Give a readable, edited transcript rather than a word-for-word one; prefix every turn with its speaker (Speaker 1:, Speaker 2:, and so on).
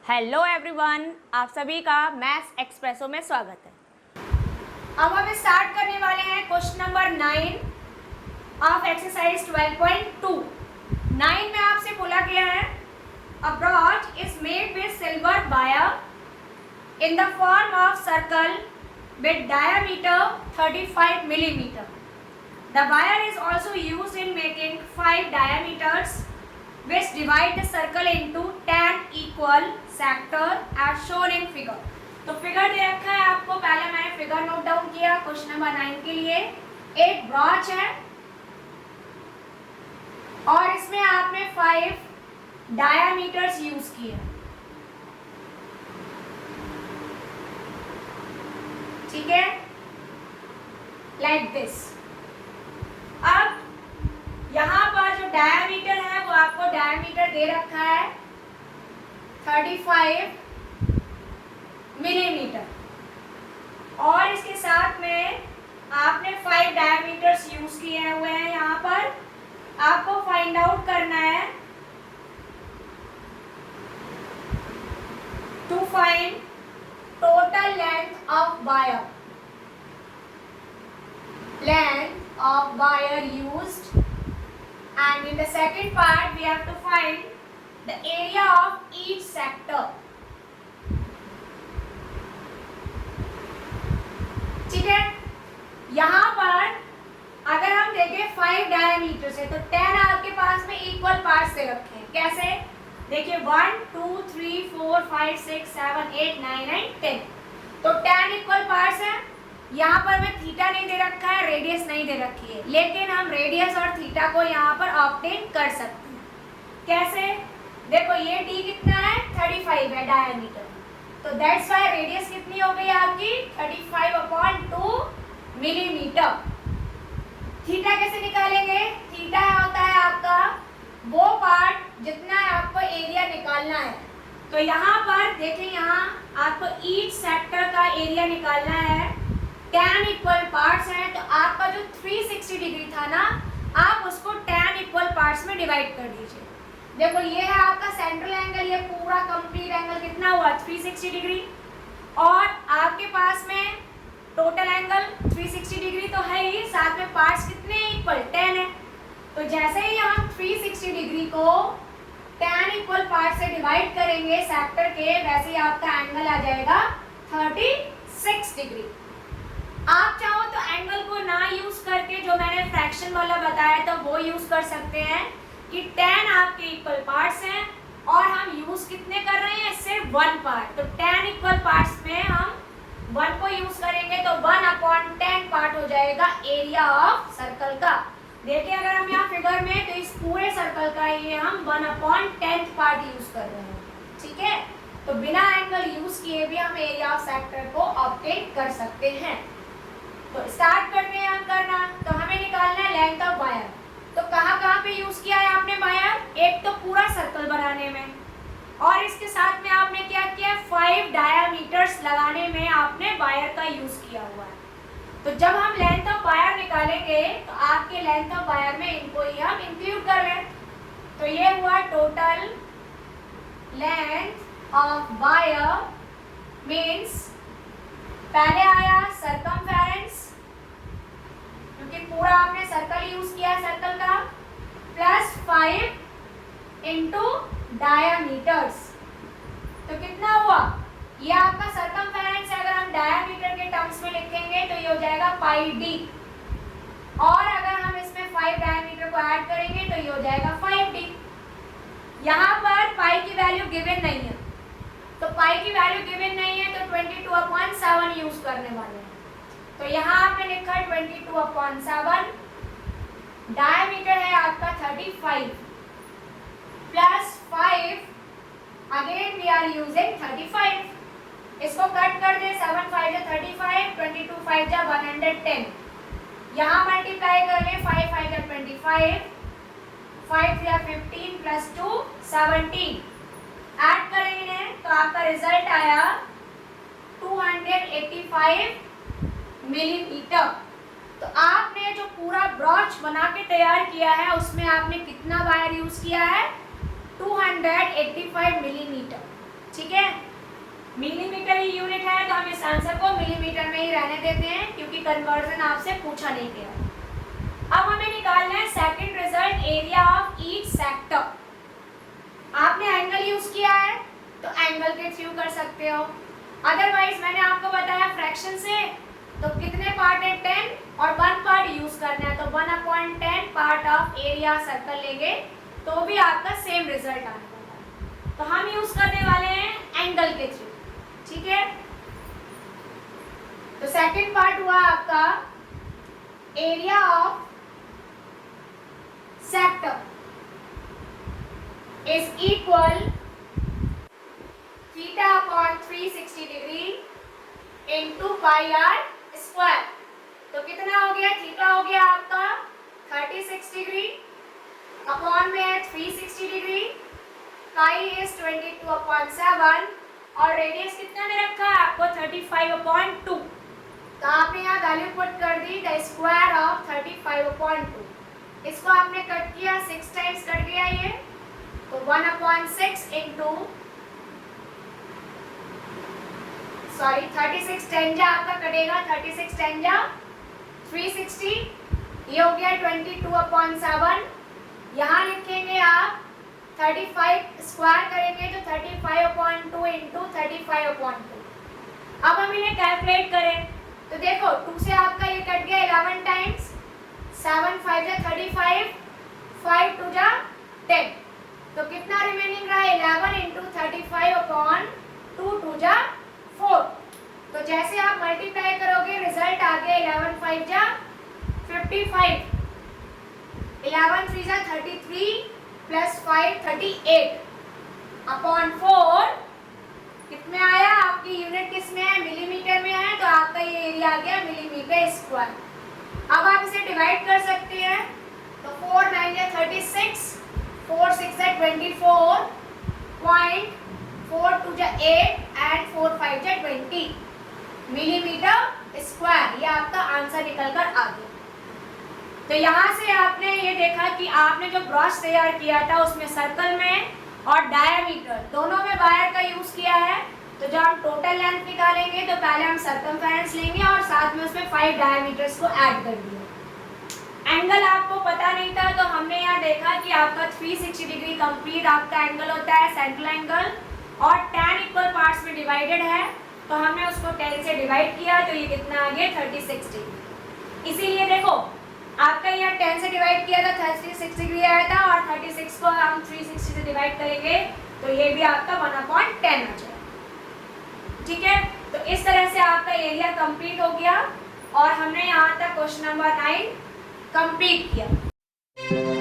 Speaker 1: Hello everyone, आप सभी का मैथ्स एक्सप्रेसो में स्वागत है। अब हम स्टार्ट करने वाले हैं क्वेश्चन नंबर 9 ऑफ एक्सरसाइज 12.2। 9 में आपसे बोला गया है a brooch is made with silver wire in the form of circle with diameter 35 millimeter. The wire is also used in making 5 diameters which divide the circle into 10 equal sector as shown in figure. तो figure दे रखा है आपको, पहले मैंने figure note down किया question number 9 के लिए। एक ब्रॉच है और इसमें आपने 5 डायामीटर्स यूज किए, ठीक है, लाइक दिस। अब यहाँ पर जो डायमीटर है वो आपको डायमीटर दे रखा है 35 मिलीमीटर और इसके साथ में आपने 5 डायमीटर्स यूज किए हुए हैं। यहाँ पर आपको फाइंड आउट करना है to find total length of wire, length of wire used, and in the second part we have to find the area of each sector. ठीक है, यहाँ पर अगर हम देखें 5 डायमीटर से तो 10 आपके पास में इक्वल पार्ट से रखे हैं। कैसे? देखिए 1 2 3 4 5 6 7 8 9 एंड 10, तो 10 इक्वल पार्ट्स हैं। यहाँ पर मैं थीटा नहीं दे रखा है, रेडियस नहीं दे रखी है, लेकिन हम रेडियस और थीटा को यहाँ पर ऑब्टेन कर सकते हैं। कैसे? देखो ये d कितना है, 35 है डायमीटर, तो दैट्स वाई रेडियस कितनी हो गई आपकी 35/2 मिलीमीटर। थीटा कैसे निकालेंगे? थीटा होता है आपका वो पार्ट जितना आपको एरिया निकालना है। तो यहाँ पर देखें, यहाँ आपको ईच सेक्टर का एरिया निकालना है। 10 इक्वल पार्ट्स हैं, तो आपका जो 360 डिग्री था ना, आप उसको 10 इक्वल पार्ट्स में डिवाइड कर दीजिए। देखो ये है आपका सेंट्रल एंगल, ये पूरा कंप्लीट एंगल कितना हुआ 360 डिग्री, और आपके पास में टोटल एंगल 360 डिग्री तो है ही, साथ में पार्ट्स कितने इक्वल 10 है। तो जैसे ही हम 360 डिग्री को 10 इक्वल पार्ट से डिवाइड करेंगे सेक्टर के, वैसे ही आपका एंगल आ जाएगा 36 डिग्री। आप चाहो तो एंगल को ना यूज करके जो मैंने फ्रैक्शन वाला बताया था वो यूज कर सकते हैं कि 10 आपके इक्वल पार्ट्स हैं और हम यूज कितने कर रहे हैं, सिर्फ 1 पार्ट। तो 10 इक्वल पार्ट्स में हम 1 को यूज करेंगे तो 1/10 पार्ट हो जाएगा एरिया ऑफ सर्कल का। देखिए अगर हम यहाँ फिगर में, तो इस पूरे सर्कल का ये हम 1/10 पार्ट यूज कर रहे हैं, ठीक है। तो बिना एंगल यूज किए भी हम एरिया ऑफ सेक्टर को ऑब्टेन कर सकते हैं। तो स्टार्ट करते हैं हम करना। तो हमें निकालना है लेंथ ऑफ वायर। तो कहाँ पे यूज किया है आपने वायर? एक तो पूरा सर्कल बनाने में, और इसके साथ में आपने क्या किया, 5 डायामीटर्स लगाने में आपने वायर का यूज किया हुआ है। तो जब हम लेंथ ऑफ वायर निकालेंगे तो आपके लेंथ ऑफ वायर में इनको ही हम इंक्लूड कर लें। तो ये हुआ total length of wire means पहले आया सरकमफेरेंस, क्योंकि पूरा आपने सर्कल यूज किया सर्कल का, प्लस 5 इंटू डायामीटर्स। तो कितना हुआ, ये आपका सरकमफेरेंस है। अगर हम डायामीटर के टर्म्स में लिखेंगे तो ये हो जाएगा πd, और अगर हम इसमें 5 डायामीटर को ऐड करेंगे तो ये हो जाएगा 5d। यहाँ पर पाई की वैल्यू गिवन नहीं है, तो पाई की वैल्यू गिवन नहीं है तो 22/7 यूज करने वाले हैं। तो यहाँ आपने लिखा 22/7, डायमीटर है आपका 35 plus 5, again we are using 35। इसको कट कर दे, 7 5 जा 35, 22 5 जा 110। यहाँ मल्टीप्लाई कर ले, 5 5 जा 25, 5 जा 15 प्लस 2 17। ऐड करेंगे तो आपका रिजल्ट आया 285 मिलीमीटर। तो आपने जो पूरा ब्रॉच बना के तैयार किया है उसमें आपने कितना वायर यूज किया है, 285 मिलीमीटर, ठीक है। इस आंसर को मिलीमीटर में ही रहने देते हैं क्योंकि कन्वर्जन आपसे पूछा नहीं गया। अब हमें निकालना है second result, area of each sector. आपने एंगल यूज किया है तो एंगल के थ्रू कर सकते हो, अदरवाइज मैंने आपको बताया फ्रैक्शन से, तो कितने पार्ट है 10 और 1 पार्ट यूज करना है, तो 1/10 पार्ट ऑफ एरिया सर्कल लेंगे तो भी आपका सेम रिजल्ट आने वाला है। तो हम यूज करने वाले हैं एंगल के थ्रू, ठीक है। तो सेकंड पार्ट हुआ आपका area of sector is equal theta upon 360 degree into pi R square. तो कितना हो गया, थीटा हो गया आपका 36 डिग्री, अपॉन में है 360 डिग्री, पाई इज 22/7 और रेडियस कितना में रखा है आपको 35/2। तो आपने यहाँ वैल्यू पुट कर दी द स्क्वायर ऑफ 35/2। इसको आपने कट किया 6 टाइम्स कट गया ये, तो 1/6 इंटू 36 10 आपका कटेगा, 36 10 360, ये हो गया 22/7। यहाँ लिखेंगे आप 35 स्क्वायर करेंगे तो 35/2 इंटू 35/2। अब हम इन्हें कैलकुलेट करें तो देखो 2 से आपका ये कट गया 11 टाइम्स, 7 5 35, 5 2 10, तो कितना रिमेनिंग रहा 11 इंटू 35/2 2 4। तो जैसे आप मल्टीप्लाई करोगे रिजल्ट आ गया 11 5 55, 11 3 33 प्लस 5 38 अपॉन 4 कितने आया, आपकी यूनिट किस में है, मिलीमीटर में है, तो आपका ये एरिया आ गया मिलीमीटर स्क्वायर। अब आप इसे डिवाइड कर सकते हैं, तो 4 9 36, 4 6 24, 4 2 8 एंड 4 5 20 मिलीमीटर स्क्वायर। ये आपका आंसर निकल कर आ गया। तो यहाँ से आपने ये देखा कि आपने जो ब्रश तैयार किया था उसमें सर्कल में और डायमीटर दोनों में वायर का यूज किया है। तो जब हम टोटल लेंथ निकालेंगे तो पहले हम सर्कमफेरेंस लेंगे और साथ में उसमें 5 डायमीटर्स को ऐड कर दिया। एंगल आपको पता नहीं था तो हमने यहाँ देखा कि आपका 360 डिग्री कंप्लीट आपका एंगल होता है सेंट्रल एंगल, और 10 इक्वल पार्ट्स में डिवाइडेड है तो हमने उसको 10 से डिवाइड किया तो ये कितना आ गया 36 डिग्री। इसीलिए देखो आपका यहाँ 10 से डिवाइड किया था 36 डिग्री आया था, और 36 को हम 360 से डिवाइड करेंगे तो ये भी आपका 1/10 आ जाएगा, ठीक है। तो इस तरह से आपका एरिया कंप्लीट हो गया और हमने यहाँ तक क्वेश्चन नंबर 9 कंप्लीट किया।